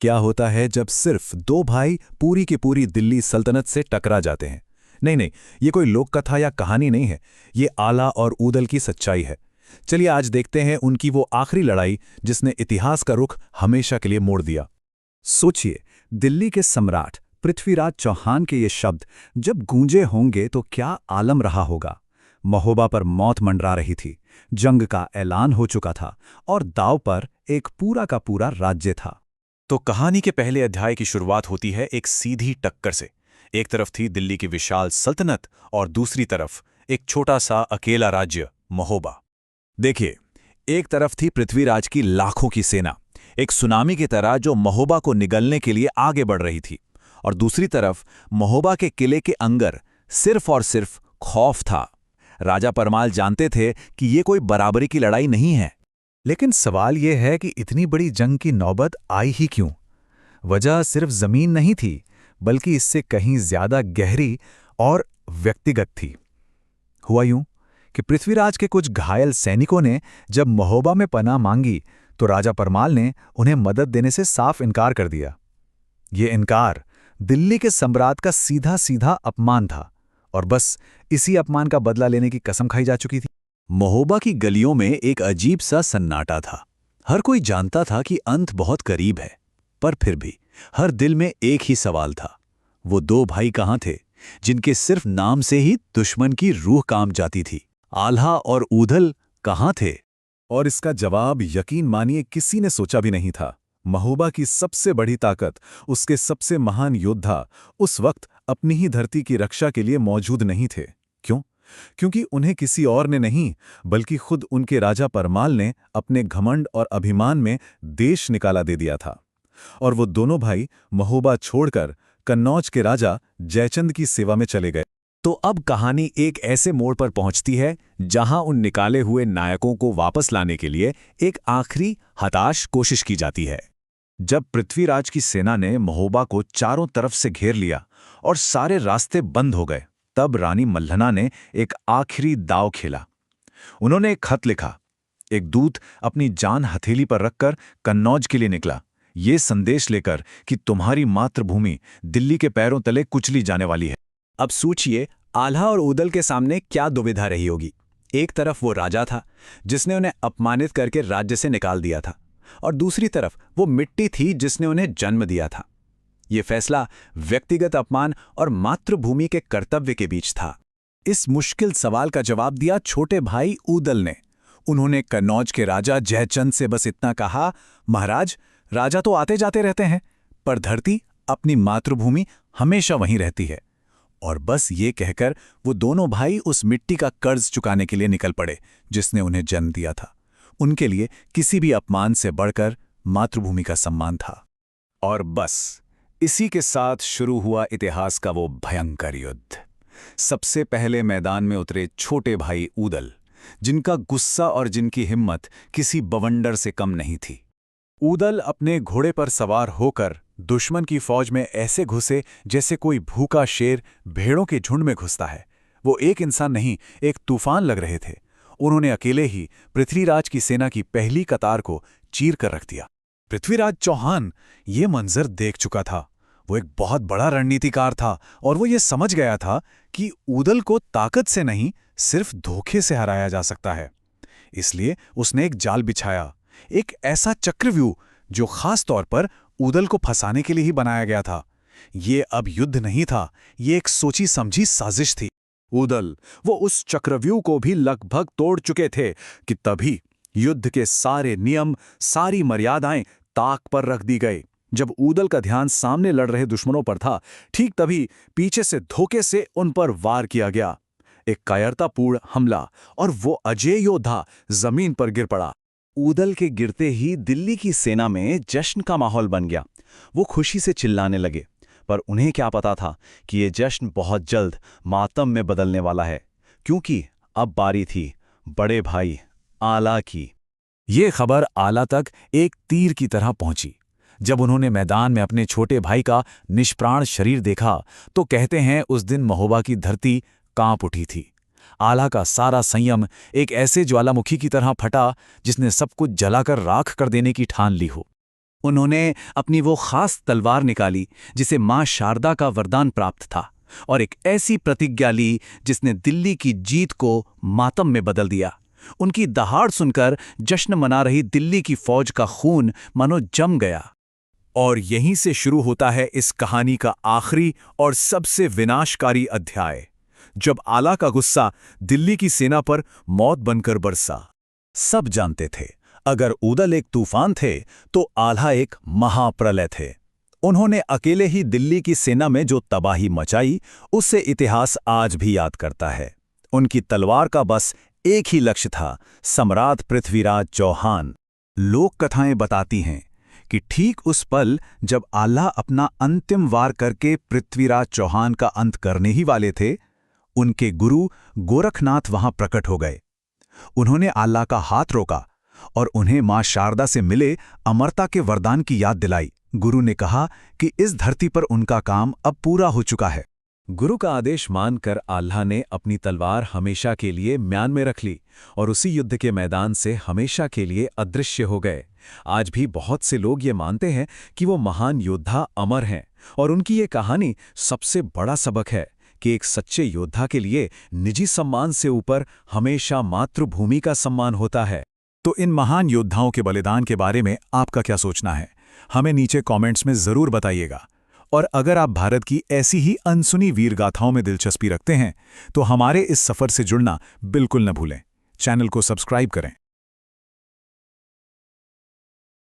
क्या होता है जब सिर्फ दो भाई पूरी की पूरी दिल्ली सल्तनत से टकरा जाते हैं। नहीं नहीं, ये कोई लोक कथा या कहानी नहीं है, ये आला और ऊदल की सच्चाई है। चलिए आज देखते हैं उनकी वो आखिरी लड़ाई जिसने इतिहास का रुख हमेशा के लिए मोड़ दिया। सोचिए, दिल्ली के सम्राट पृथ्वीराज चौहान के ये शब्द जब गूंजे होंगे तो क्या आलम रहा होगा। महोबा पर मौत मंडरा रही थी, जंग का ऐलान हो चुका था और दांव पर एक पूरा का पूरा राज्य था। तो कहानी के पहले अध्याय की शुरुआत होती है एक सीधी टक्कर से। एक तरफ थी दिल्ली की विशाल सल्तनत और दूसरी तरफ एक छोटा सा अकेला राज्य महोबा। देखिए, एक तरफ थी पृथ्वीराज की लाखों की सेना, एक सुनामी की तरह जो महोबा को निगलने के लिए आगे बढ़ रही थी, और दूसरी तरफ महोबा के किले के अंदर सिर्फ और सिर्फ खौफ था। राजा परमाल जानते थे कि ये कोई बराबरी की लड़ाई नहीं है। लेकिन सवाल यह है कि इतनी बड़ी जंग की नौबत आई ही क्यों? वजह सिर्फ जमीन नहीं थी, बल्कि इससे कहीं ज्यादा गहरी और व्यक्तिगत थी। हुआ यूं कि पृथ्वीराज के कुछ घायल सैनिकों ने जब महोबा में पनाह मांगी तो राजा परमाल ने उन्हें मदद देने से साफ इनकार कर दिया। ये इनकार दिल्ली के सम्राट का सीधा सीधा अपमान था, और बस इसी अपमान का बदला लेने की कसम खाई जा चुकी थी। महोबा की गलियों में एक अजीब सा सन्नाटा था। हर कोई जानता था कि अंत बहुत करीब है, पर फिर भी हर दिल में एक ही सवाल था, वो दो भाई कहाँ थे जिनके सिर्फ नाम से ही दुश्मन की रूह कांप जाती थी। आल्हा और ऊदल कहाँ थे? और इसका जवाब यकीन मानिए किसी ने सोचा भी नहीं था। महोबा की सबसे बड़ी ताकत, उसके सबसे महान योद्धा उस वक्त अपनी ही धरती की रक्षा के लिए मौजूद नहीं थे। क्यों? क्योंकि उन्हें किसी और ने नहीं, बल्कि खुद उनके राजा परमाल ने अपने घमंड और अभिमान में देश निकाला दे दिया था। और वो दोनों भाई महोबा छोड़कर कन्नौज के राजा जयचंद की सेवा में चले गए। तो अब कहानी एक ऐसे मोड़ पर पहुंचती है जहां उन निकाले हुए नायकों को वापस लाने के लिए एक आखिरी हताश कोशिश की जाती है। जब पृथ्वीराज की सेना ने महोबा को चारों तरफ से घेर लिया और सारे रास्ते बंद हो गए, तब रानी मल्हना ने एक आखिरी दांव खेला। उन्होंने एक खत लिखा। एक दूत अपनी जान हथेली पर रखकर कन्नौज के लिए निकला, ये संदेश लेकर कि तुम्हारी मातृभूमि दिल्ली के पैरों तले कुचली जाने वाली है। अब सोचिए, आल्हा और ऊदल के सामने क्या दुविधा रही होगी। एक तरफ वो राजा था जिसने उन्हें अपमानित करके राज्य से निकाल दिया था, और दूसरी तरफ वो मिट्टी थी जिसने उन्हें जन्म दिया था। ये फैसला व्यक्तिगत अपमान और मातृभूमि के कर्तव्य के बीच था। इस मुश्किल सवाल का जवाब दिया छोटे भाई ऊदल ने। उन्होंने कन्नौज के राजा जयचंद से बस इतना कहा, महाराज, राजा तो आते जाते रहते हैं, पर धरती, अपनी मातृभूमि हमेशा वहीं रहती है। और बस ये कहकर वो दोनों भाई उस मिट्टी का कर्ज चुकाने के लिए निकल पड़े जिसने उन्हें जन्म दिया था। उनके लिए किसी भी अपमान से बढ़कर मातृभूमि का सम्मान था। और बस इसी के साथ शुरू हुआ इतिहास का वो भयंकर युद्ध। सबसे पहले मैदान में उतरे छोटे भाई ऊदल, जिनका गुस्सा और जिनकी हिम्मत किसी बवंडर से कम नहीं थी। ऊदल अपने घोड़े पर सवार होकर दुश्मन की फौज में ऐसे घुसे जैसे कोई भूखा शेर भेड़ों के झुंड में घुसता है। वो एक इंसान नहीं, एक तूफान लग रहे थे। उन्होंने अकेले ही पृथ्वीराज की सेना की पहली कतार को चीर कर रख दिया। पृथ्वीराज चौहान ये मंजर देख चुका था। वो एक बहुत बड़ा रणनीतिकार था, और वो ये समझ गया था कि ऊदल को ताकत से नहीं, सिर्फ धोखे से हराया जा सकता है। इसलिए उसने एक जाल बिछाया, एक ऐसा चक्रव्यूह जो खास तौर पर ऊदल को फंसाने के लिए ही बनाया गया था। ये अब युद्ध नहीं था, ये एक सोची समझी साजिश थी। ऊदल, वो उस चक्रव्यूह को भी लगभग तोड़ चुके थे कि तभी युद्ध के सारे नियम, सारी मर्यादाएं ताक पर रख दी गई। जब ऊदल का ध्यान सामने लड़ रहे दुश्मनों पर था, ठीक तभी पीछे से धोखे से उन पर वार किया गया। एक कायरतापूर्ण हमला, और वो अजेय योद्धा जमीन पर गिर पड़ा। ऊदल के गिरते ही दिल्ली की सेना में जश्न का माहौल बन गया। वो खुशी से चिल्लाने लगे, पर उन्हें क्या पता था कि ये जश्न बहुत जल्द मातम में बदलने वाला है, क्योंकि अब बारी थी बड़े भाई आला की। ये खबर आला तक एक तीर की तरह पहुंची। जब उन्होंने मैदान में अपने छोटे भाई का निष्प्राण शरीर देखा तो कहते हैं उस दिन महोबा की धरती कांप उठी थी। आला का सारा संयम एक ऐसे ज्वालामुखी की तरह फटा जिसने सब कुछ जलाकर राख कर देने की ठान ली हो। उन्होंने अपनी वो खास तलवार निकाली जिसे मां शारदा का वरदान प्राप्त था, और एक ऐसी प्रतिज्ञा ली जिसने दिल्ली की जीत को मातम में बदल दिया। उनकी दहाड़ सुनकर जश्न मना रही दिल्ली की फौज का खून मानो जम गया। और यहीं से शुरू होता है इस कहानी का आखिरी और सबसे विनाशकारी अध्याय, जब आला का गुस्सा दिल्ली की सेना पर मौत बनकर बरसा। सब जानते थे, अगर उदल एक तूफान थे तो आल्हा एक महाप्रलय थे। उन्होंने अकेले ही दिल्ली की सेना में जो तबाही मचाई, उससे इतिहास आज भी याद करता है। उनकी तलवार का बस एक ही लक्ष्य था, सम्राट पृथ्वीराज चौहान। लोक कथाएं बताती हैं कि ठीक उस पल जब आल्हा अपना अंतिम वार करके पृथ्वीराज चौहान का अंत करने ही वाले थे, उनके गुरु गोरखनाथ वहां प्रकट हो गए। उन्होंने आल्हा का हाथ रोका और उन्हें मां शारदा से मिले अमरता के वरदान की याद दिलाई। गुरु ने कहा कि इस धरती पर उनका काम अब पूरा हो चुका है। गुरु का आदेश मानकर आल्हा ने अपनी तलवार हमेशा के लिए म्यान में रख ली और उसी युद्ध के मैदान से हमेशा के लिए अदृश्य हो गए। आज भी बहुत से लोग ये मानते हैं कि वो महान योद्धा अमर हैं, और उनकी ये कहानी सबसे बड़ा सबक है कि एक सच्चे योद्धा के लिए निजी सम्मान से ऊपर हमेशा मातृभूमि का सम्मान होता है। तो इन महान योद्धाओं के बलिदान के बारे में आपका क्या सोचना है? हमें नीचे कमेंट्स में जरूर बताइएगा। और अगर आप भारत की ऐसी ही अनसुनी वीर गाथाओं में दिलचस्पी रखते हैं तो हमारे इस सफर से जुड़ना बिल्कुल न भूलें। चैनल को सब्सक्राइब करें।